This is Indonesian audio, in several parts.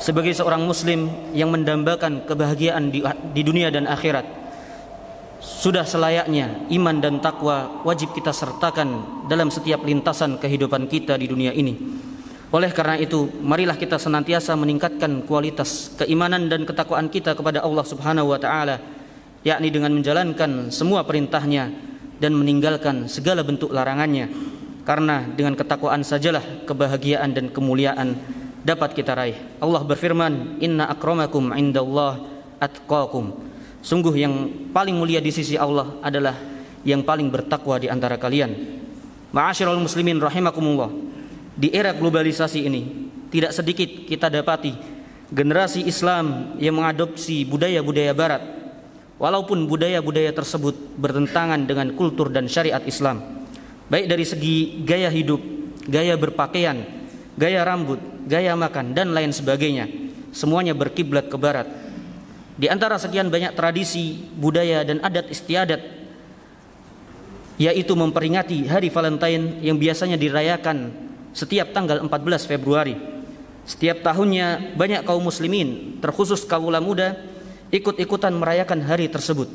sebagai seorang muslim yang mendambakan kebahagiaan di dunia dan akhirat, sudah selayaknya iman dan takwa wajib kita sertakan dalam setiap lintasan kehidupan kita di dunia ini. Oleh karena itu, marilah kita senantiasa meningkatkan kualitas keimanan dan ketakwaan kita kepada Allah Subhanahu wa taala, yakni dengan menjalankan semua perintahnya dan meninggalkan segala bentuk larangannya. Karena dengan ketakwaan sajalah kebahagiaan dan kemuliaan dapat kita raih. Allah berfirman, "Inna akramakum indallah atqakum." Sungguh yang paling mulia di sisi Allah adalah yang paling bertakwa di antara kalian. Ma'asyiral muslimin rahimakumullah. Di era globalisasi ini, tidak sedikit kita dapati generasi Islam yang mengadopsi budaya-budaya barat, walaupun budaya-budaya tersebut bertentangan dengan kultur dan syariat Islam, baik dari segi gaya hidup, gaya berpakaian, gaya rambut, gaya makan, dan lain sebagainya. Semuanya berkiblat ke barat. Di antara sekian banyak tradisi, budaya, dan adat istiadat, yaitu memperingati hari Valentine yang biasanya dirayakan setiap tanggal 14 Februari. Setiap tahunnya banyak kaum muslimin, terkhusus kaula muda, ikut-ikutan merayakan hari tersebut.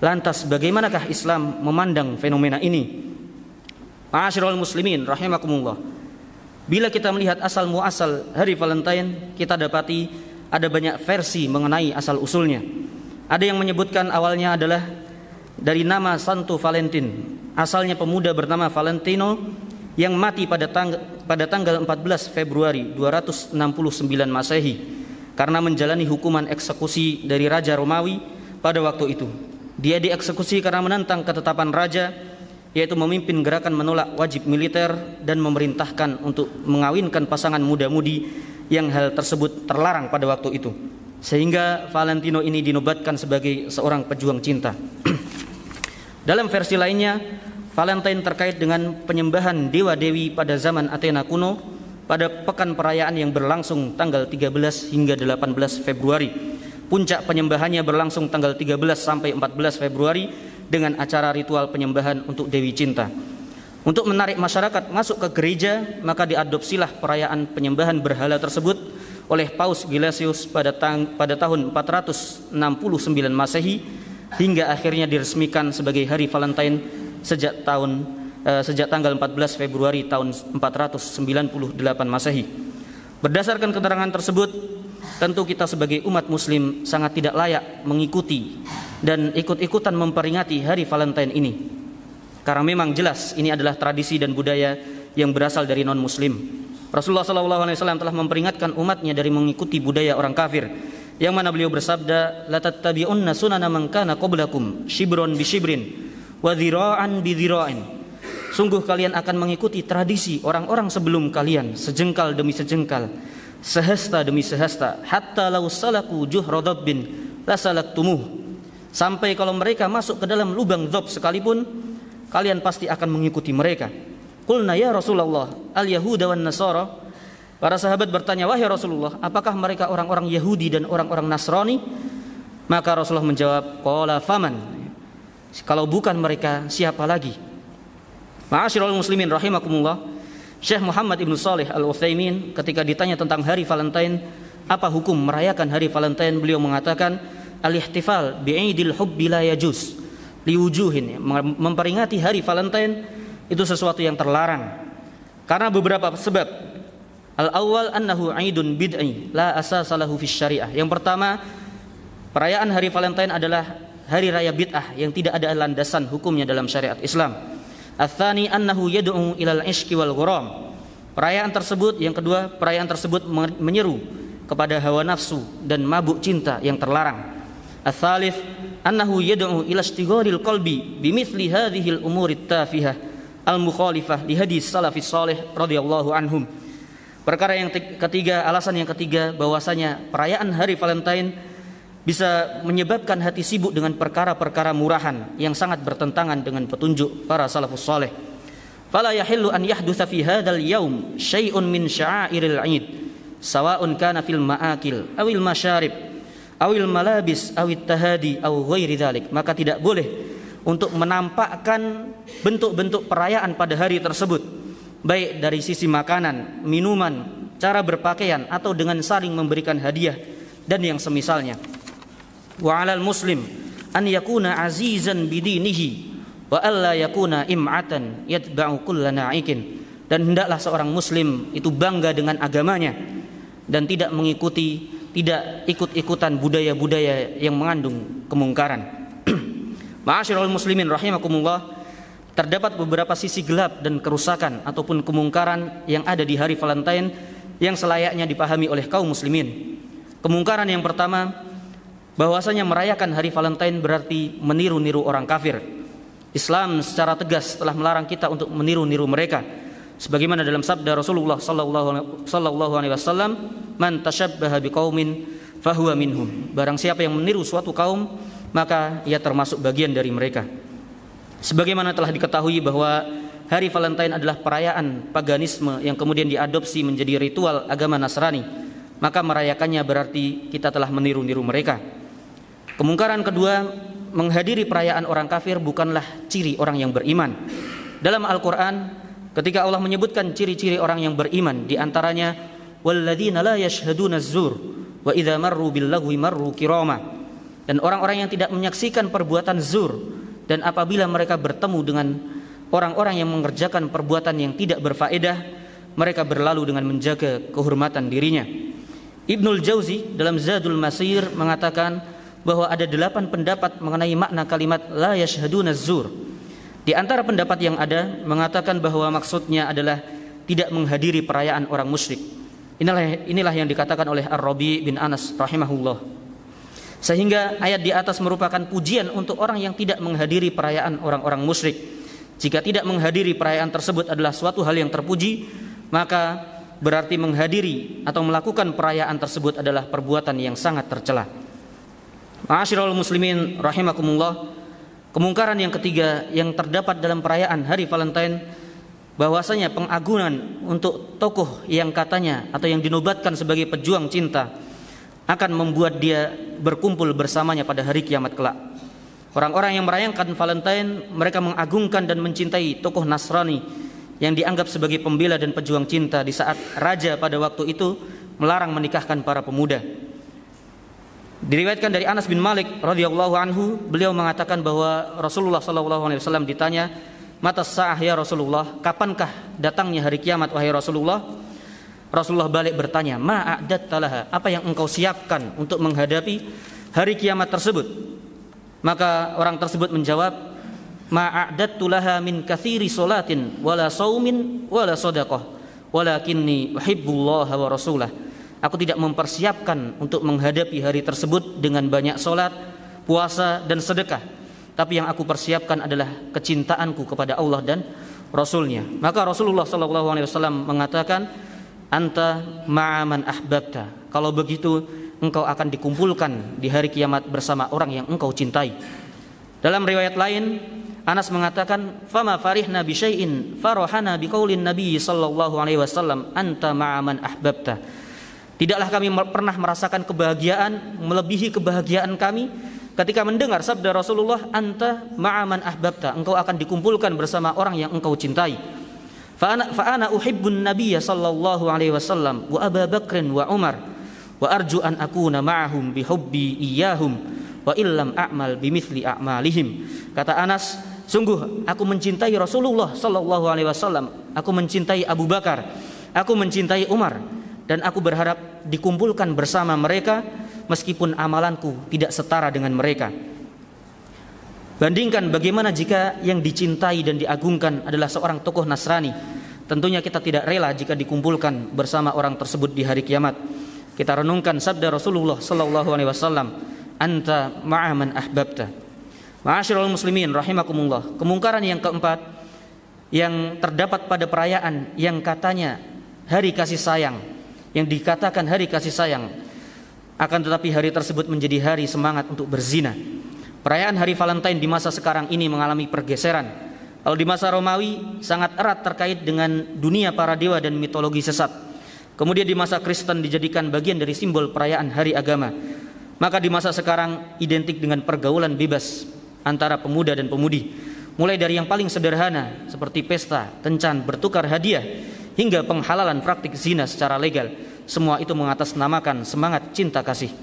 Lantas bagaimanakah Islam memandang fenomena ini? Ma'asyiral muslimin rahimakumullah. Bila kita melihat asal muasal hari Valentine, kita dapati ada banyak versi mengenai asal usulnya. Ada yang menyebutkan awalnya adalah dari nama Santo Valentin. Asalnya pemuda bernama Valentino yang mati pada tanggal 14 Februari 269 Masehi karena menjalani hukuman eksekusi dari Raja Romawi pada waktu itu. Dia dieksekusi karena menentang ketetapan raja, yaitu memimpin gerakan menolak wajib militer dan memerintahkan untuk mengawinkan pasangan muda-mudi yang hal tersebut terlarang pada waktu itu. Sehingga Valentino ini dinobatkan sebagai seorang pejuang cinta. Dalam versi lainnya, Valentine terkait dengan penyembahan dewa-dewi pada zaman Athena kuno pada pekan perayaan yang berlangsung tanggal 13 hingga 18 Februari. Puncak penyembahannya berlangsung tanggal 13 sampai 14 Februari dengan acara ritual penyembahan untuk Dewi Cinta. Untuk menarik masyarakat masuk ke gereja, maka diadopsilah perayaan penyembahan berhala tersebut oleh Paus Gelasius pada tahun 469 Masehi hingga akhirnya diresmikan sebagai hari Valentine sejak tanggal 14 Februari tahun 498 Masehi. Berdasarkan keterangan tersebut, tentu kita sebagai umat muslim sangat tidak layak mengikuti dan ikut-ikutan memperingati hari Valentine ini. Karena memang jelas ini adalah tradisi dan budaya yang berasal dari non-muslim. Rasulullah SAW telah memperingatkan umatnya dari mengikuti budaya orang kafir, yang mana beliau bersabda, "La tattabi'unna sunana man kana qablakum shibron bi shibrin wa dhira'an bi dhira'in." Sungguh kalian akan mengikuti tradisi orang-orang sebelum kalian, sejengkal demi sejengkal, sehasta demi sehasta, hatta law salaku juhra dhabbin la salaktumuh. Sampai kalau mereka masuk ke dalam lubang dhab sekalipun, kalian pasti akan mengikuti mereka. Qulna ya Rasulullah, al-yahuda wan nasara. Para sahabat bertanya, wahai Rasulullah, apakah mereka orang-orang Yahudi dan orang-orang Nasrani? Maka Rasulullah menjawab, qala faman. Kalau bukan mereka, siapa lagi? Ma'asyiral muslimin rahimakumullah. Syekh Muhammad Ibn Shalih Al-Utsaimin ketika ditanya tentang hari Valentine, apa hukum merayakan hari Valentine, beliau mengatakan, al-ihtifal bi'idil hubbi la yajuz liwujuhin. Memperingati hari Valentine itu sesuatu yang terlarang karena beberapa sebab. Al-awwal annahu 'aidun bid'i la asasa lahu fis syariah. Yang pertama, perayaan hari Valentine adalah hari raya bid'ah yang tidak ada landasan hukumnya dalam syariat Islam. Ats-tsani annahu yad'u ilal 'ishqi wal ghuram. Yang kedua, perayaan tersebut menyeru kepada hawa nafsu dan mabuk cinta yang terlarang. Ats-tsalits annahu yad'u ila ishtighalil qalbi bimithli hadhil umurit tafihah al-mukhalifah li hadis salafis salih radhiyallahu anhum. Alasan yang ketiga bahwasanya perayaan hari Valentine bisa menyebabkan hati sibuk dengan perkara-perkara murahan yang sangat bertentangan dengan petunjuk para salafus saleh. Fala yahillu an yahdutsa fi hadzal yaum syai'un min sya'airil 'id, sawa'un kana fil ma'akil awil masyarib awil malabis awit tahadi aw ghairi dzalik. Maka tidak boleh untuk menampakkan bentuk-bentuk perayaan pada hari tersebut, baik dari sisi makanan, minuman, cara berpakaian atau dengan saling memberikan hadiah dan yang semisalnya. Wa 'alal muslim an yakuna azizan bidinihi wa alla yakuna im'atan yatba'u kulla na'ikin. Dan hendaklah seorang muslim itu bangga dengan agamanya dan tidak ikut-ikutan budaya-budaya yang mengandung kemungkaran. Ma'asyiral muslimin rahimakumullah, terdapat beberapa sisi gelap dan kerusakan ataupun kemungkaran yang ada di hari Valentine yang selayaknya dipahami oleh kaum muslimin. Kemungkaran yang pertama, bahwasanya merayakan hari Valentine berarti meniru-niru orang kafir. Islam secara tegas telah melarang kita untuk meniru-niru mereka. Sebagaimana dalam sabda Rasulullah sallallahu alaihi wasallam, "Man tashabbaha biqaumin fahuwa minhum." Barang siapa yang meniru suatu kaum, maka ia termasuk bagian dari mereka. Sebagaimana telah diketahui bahwa hari Valentine adalah perayaan paganisme yang kemudian diadopsi menjadi ritual agama Nasrani, maka merayakannya berarti kita telah meniru-niru mereka. Kemungkaran kedua, menghadiri perayaan orang kafir bukanlah ciri orang yang beriman. Dalam Al-Quran, ketika Allah menyebutkan ciri-ciri orang yang beriman, di antaranya walladzina la yashhaduna az-zur wa idza marru bil lagwi marru kirama. Dan orang-orang yang tidak menyaksikan perbuatan zur, dan apabila mereka bertemu dengan orang-orang yang mengerjakan perbuatan yang tidak berfaedah, mereka berlalu dengan menjaga kehormatan dirinya. Ibnul Jauzi dalam Zadul Masir mengatakan bahwa ada 8 pendapat mengenai makna kalimat la yashhaduna az-zur. Di antara pendapat yang ada mengatakan bahwa maksudnya adalah tidak menghadiri perayaan orang musyrik. Inilah yang dikatakan oleh Ar-Rabi bin Anas rahimahullah. Sehingga ayat di atas merupakan pujian untuk orang yang tidak menghadiri perayaan orang-orang musyrik. Jika tidak menghadiri perayaan tersebut adalah suatu hal yang terpuji, maka berarti menghadiri atau melakukan perayaan tersebut adalah perbuatan yang sangat tercela. Ma'asyiral muslimin rahimakumullah, kemungkaran yang ketiga yang terdapat dalam perayaan hari Valentine, bahwasanya pengagungan untuk tokoh yang katanya atau yang dinobatkan sebagai pejuang cinta akan membuat dia berkumpul bersamanya pada hari kiamat kelak. Orang-orang yang merayakan Valentine, mereka mengagungkan dan mencintai tokoh Nasrani yang dianggap sebagai pembela dan pejuang cinta di saat raja pada waktu itu melarang menikahkan para pemuda. Diriwayatkan dari Anas bin Malik radhiyallahu anhu, beliau mengatakan bahwa Rasulullah sallallahu alaihi wasallam ditanya, "Mata sa'ah ya Rasulullah?" Kapankah datangnya hari kiamat wahai Rasulullah? Rasulullah balik bertanya, "Ma'a'datta laha?" Apa yang engkau siapkan untuk menghadapi hari kiamat tersebut? Maka orang tersebut menjawab, "Ma'a'dattu laha min katsiri salatin wala saumin wala shadaqah, walakinni uhibbullaha wa rasulah." Aku tidak mempersiapkan untuk menghadapi hari tersebut dengan banyak salat, puasa dan sedekah, tapi yang aku persiapkan adalah kecintaanku kepada Allah dan Rasulnya. Maka Rasulullah sallallahu alaihi wasallam mengatakan, "Anta ma'aman ahbabta." Kalau begitu engkau akan dikumpulkan di hari kiamat bersama orang yang engkau cintai. Dalam riwayat lain, Anas mengatakan, "Fama farihna bi syai'in farahana bi qaulin Nabi sallallahu alaihi wasallam, anta ma'aman ahbabta." Tidaklah kami pernah merasakan kebahagiaan melebihi kebahagiaan kami ketika mendengar sabda Rasulullah, "Anta ma'aman ahbabta." Engkau akan dikumpulkan bersama orang yang engkau cintai. Fa'ana uhibbun nabiyya sallallahu alaihi wasallam wa Abu Bakrin wa Umar wa arju an akuna ma'ahum bihubbi iyyahum wa illam a'mal bimithli a'malihim. Kata Anas, sungguh aku mencintai Rasulullah sallallahu alaihi wasallam, aku mencintai Abu Bakar, aku mencintai Umar, dan aku berharap dikumpulkan bersama mereka meskipun amalanku tidak setara dengan mereka. Bandingkan bagaimana jika yang dicintai dan diagungkan adalah seorang tokoh Nasrani. Tentunya kita tidak rela jika dikumpulkan bersama orang tersebut di hari kiamat. Kita renungkan sabda Rasulullah sallallahu alaihi wasallam, "Anta ma'aman ahbabta." Ma'asyiral muslimin rahimakumullah. Kemungkaran yang keempat yang terdapat pada perayaan yang katanya hari kasih sayang, yang dikatakan hari kasih sayang, akan tetapi hari tersebut menjadi hari semangat untuk berzina. Perayaan hari Valentine di masa sekarang ini mengalami pergeseran. Kalau di masa Romawi sangat erat terkait dengan dunia para dewa dan mitologi sesat. Kemudian di masa Kristen dijadikan bagian dari simbol perayaan hari agama. Maka di masa sekarang identik dengan pergaulan bebas antara pemuda dan pemudi. Mulai dari yang paling sederhana seperti pesta, kencan, bertukar hadiah, hingga penghalalan praktik zina secara legal. Semua itu mengatasnamakan semangat cinta kasih.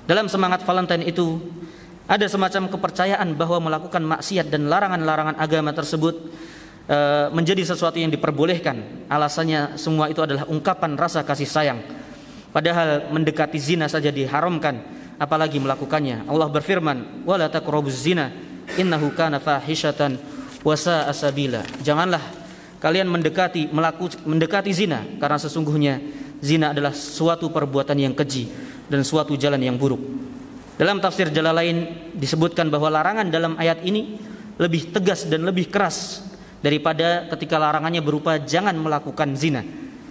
Dalam semangat Valentine itu ada semacam kepercayaan bahwa melakukan maksiat dan larangan-larangan agama tersebut menjadi sesuatu yang diperbolehkan. Alasannya semua itu adalah ungkapan rasa kasih sayang. Padahal mendekati zina saja diharamkan, apalagi melakukannya. Allah berfirman, "Wala taqrabuz zina innahu kana fahishatan wa sa'a sabila." Janganlah kalian mendekati zina, karena sesungguhnya zina adalah suatu perbuatan yang keji dan suatu jalan yang buruk. Dalam tafsir Jalalain disebutkan bahwa larangan dalam ayat ini lebih tegas dan lebih keras daripada ketika larangannya berupa jangan melakukan zina.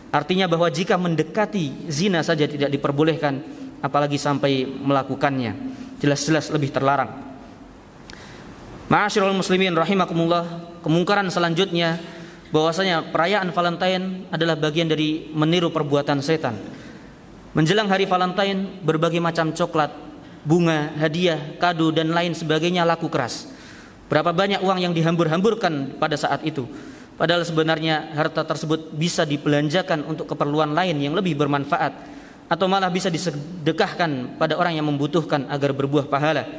Artinya bahwa jika mendekati zina saja tidak diperbolehkan, apalagi sampai melakukannya, jelas-jelas lebih terlarang. Ma'asyiral muslimin rahimakumullah, kemungkaran selanjutnya bahwasanya perayaan Valentine adalah bagian dari meniru perbuatan setan. Menjelang hari Valentine, berbagai macam coklat, bunga, hadiah, kado dan lain sebagainya laku keras. Berapa banyak uang yang dihambur-hamburkan pada saat itu, padahal sebenarnya harta tersebut bisa dibelanjakan untuk keperluan lain yang lebih bermanfaat, atau malah bisa disedekahkan pada orang yang membutuhkan agar berbuah pahala.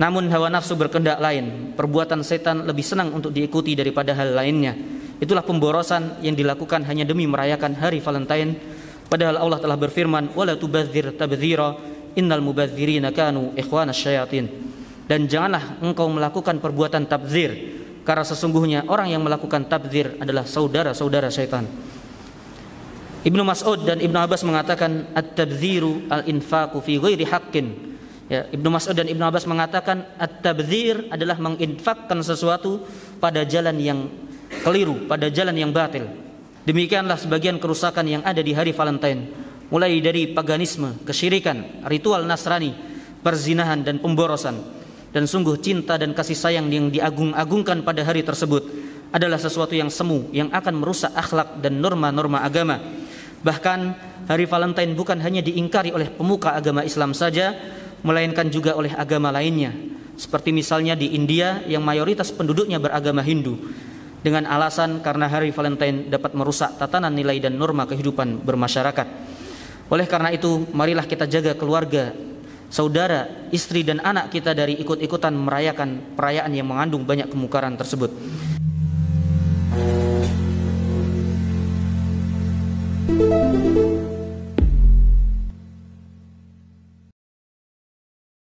Namun hawa nafsu berkehendak lain, perbuatan setan lebih senang untuk diikuti daripada hal lainnya. Itulah pemborosan yang dilakukan hanya demi merayakan hari Valentine, padahal Allah telah berfirman, "Wala tubadzir tabdzira innal mubadzirina kanu ikhwanas syayatin." Dan janganlah engkau melakukan perbuatan tabdzir, karena sesungguhnya orang yang melakukan tabdzir adalah saudara-saudara syaitan. Ibnu Mas'ud dan Ibnu Abbas mengatakan at-tabdziru al-infaqu fi ghairi haqqin. Ya, Ibnu Mas'ud dan Ibnu Abbas mengatakan at-tabdzir adalah menginfakkan sesuatu pada jalan yang keliru, pada jalan yang batil. Demikianlah sebagian kerusakan yang ada di hari Valentine, mulai dari paganisme, kesyirikan, ritual Nasrani, perzinahan dan pemborosan. Dan sungguh cinta dan kasih sayang yang diagung-agungkan pada hari tersebut adalah sesuatu yang semu, yang akan merusak akhlak dan norma-norma agama. Bahkan hari Valentine bukan hanya diingkari oleh pemuka agama Islam saja, melainkan juga oleh agama lainnya. Seperti misalnya di India yang mayoritas penduduknya beragama Hindu, dengan alasan karena hari Valentine dapat merusak tatanan nilai dan norma kehidupan bermasyarakat. Oleh karena itu, marilah kita jaga keluarga, saudara, istri dan anak kita dari ikut-ikutan merayakan perayaan yang mengandung banyak kemungkaran tersebut.